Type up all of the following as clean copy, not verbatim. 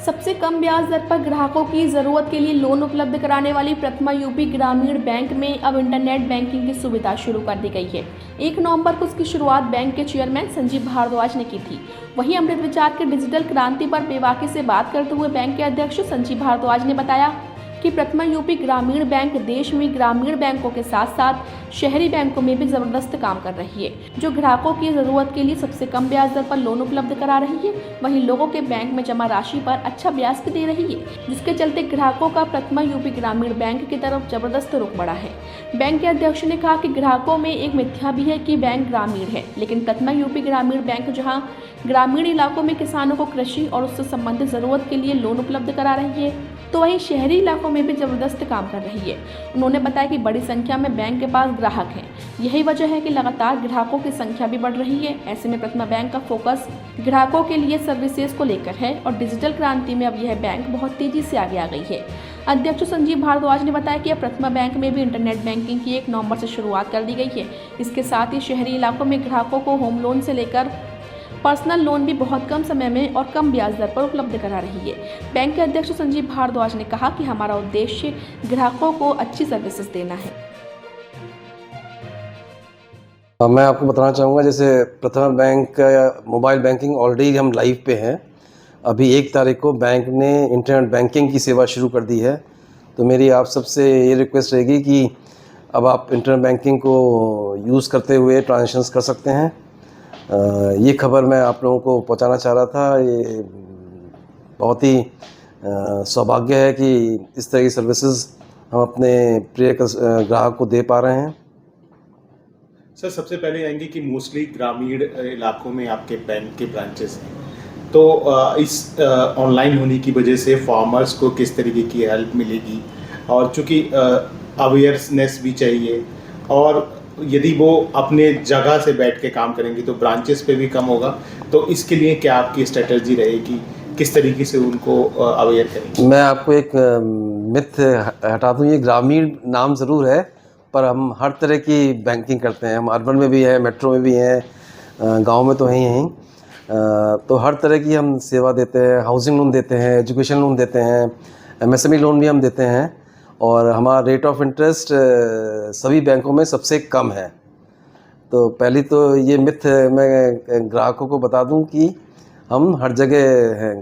सबसे कम ब्याज दर पर ग्राहकों की ज़रूरत के लिए लोन उपलब्ध कराने वाली प्रथमा यूपी ग्रामीण बैंक में अब इंटरनेट बैंकिंग की सुविधा शुरू कर दी गई है। 1 नवंबर को इसकी शुरुआत बैंक के चेयरमैन संजीव भारद्वाज ने की थी। वहीं अमृत विचार की डिजिटल क्रांति पर बेबाकी से बात करते हुए बैंक के अध्यक्ष संजीव भारद्वाज ने बताया कि प्रथमा यूपी ग्रामीण बैंक देश में ग्रामीण बैंकों के साथ साथ शहरी बैंकों में भी ज़बरदस्त काम कर रही है, जो ग्राहकों की ज़रूरत के लिए सबसे कम ब्याज दर पर लोन उपलब्ध करा रही है। वहीं लोगों के बैंक में जमा राशि पर अच्छा ब्याज भी दे रही है, जिसके चलते ग्राहकों का प्रथमा यूपी ग्रामीण बैंक की तरफ जबरदस्त रुख बढ़ा है। बैंक के अध्यक्ष ने कहा कि ग्राहकों में एक मिथ्या भी है कि बैंक ग्रामीण है, लेकिन प्रथमा यूपी ग्रामीण बैंक जहाँ ग्रामीण इलाकों में किसानों को कृषि और उससे संबंधित ज़रूरत के लिए लोन उपलब्ध करा रही है, तो वहीं शहरी इलाकों में भी जबरदस्त काम कर रही है। उन्होंने बताया कि बड़ी संख्या में बैंक के पास ग्राहक हैं, यही वजह है कि लगातार ग्राहकों की संख्या भी बढ़ रही है। ऐसे में प्रथमा बैंक का फोकस ग्राहकों के लिए सर्विसेज को लेकर है और डिजिटल क्रांति में अब यह बैंक बहुत तेजी से आगे आ गई है। अध्यक्ष संजीव भारद्वाज ने बताया कि अब प्रथमा बैंक में भी इंटरनेट बैंकिंग की 1 नवंबर से शुरुआत कर दी गई है। इसके साथ ही शहरी इलाकों में ग्राहकों को होम लोन से लेकर पर्सनल लोन भी बहुत कम समय में और कम ब्याज दर पर उपलब्ध करा रही है। बैंक के अध्यक्ष संजीव भारद्वाज ने कहा कि हमारा उद्देश्य ग्राहकों को अच्छी सर्विसेज देना है। मैं आपको बताना चाहूँगा, जैसे प्रथमा बैंक का मोबाइल बैंकिंग ऑलरेडी हम लाइव पे हैं। अभी 1 तारीख को बैंक ने इंटरनेट बैंकिंग की सेवा शुरू कर दी है। तो मेरी आप सबसे ये रिक्वेस्ट रहेगी कि अब आप इंटरनेट बैंकिंग को यूज़ करते हुए ट्रांजेक्शन्स कर सकते हैं। ये खबर मैं आप लोगों को पहुंचाना चाह रहा था। ये बहुत ही सौभाग्य है कि इस तरह की सर्विसेज हम अपने प्रिय ग्राहक को दे पा रहे हैं। सर, सबसे पहले आएंगे कि मोस्टली ग्रामीण इलाकों में आपके बैंक के ब्रांचेस हैं, तो इस ऑनलाइन होने की वजह से फार्मर्स को किस तरीके की हेल्प मिलेगी, और चूँकि अवेयरनेस भी चाहिए, और यदि वो अपने जगह से बैठ के काम करेंगे तो ब्रांचेस पे भी कम होगा, तो इसके लिए क्या आपकी स्ट्रेटजी रहेगी, किस तरीके से उनको अवेयर करेंगे? मैं आपको एक मिथ हटा दूँ। ये ग्रामीण नाम ज़रूर है, पर हम हर तरह की बैंकिंग करते हैं। हम अर्बन में भी हैं, मेट्रो में भी हैं, गांव में तो हैं ही। तो हर तरह की हम सेवा देते हैं। हाउसिंग लोन देते हैं, एजुकेशन लोन देते हैं, MSME लोन भी हम देते हैं, और हमारा रेट ऑफ इंटरेस्ट सभी बैंकों में सबसे कम है। तो पहली तो ये मिथ मैं ग्राहकों को बता दूं कि हम हर जगह हैं।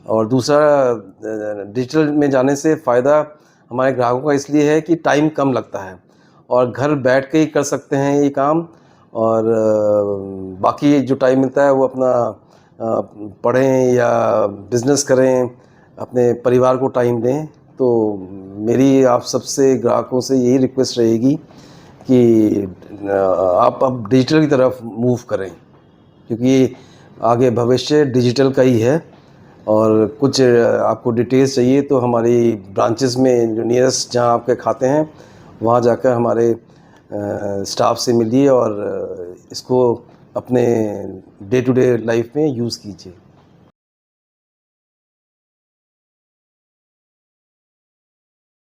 और दूसरा, डिजिटल में जाने से फ़ायदा हमारे ग्राहकों का इसलिए है कि टाइम कम लगता है और घर बैठ के ही कर सकते हैं ये काम, और बाकी जो टाइम मिलता है वो अपना पढ़ें या बिज़नेस करें, अपने परिवार को टाइम दें। तो मेरी आप सबसे ग्राहकों से यही रिक्वेस्ट रहेगी कि आप अब डिजिटल की तरफ मूव करें, क्योंकि आगे भविष्य डिजिटल का ही है। और कुछ आपको डिटेल्स चाहिए तो हमारी ब्रांचेस में जो नियरेस्ट जहां आपके खाते हैं वहां जाकर हमारे स्टाफ से मिलिए और इसको अपने डे टू डे लाइफ में यूज़ कीजिए।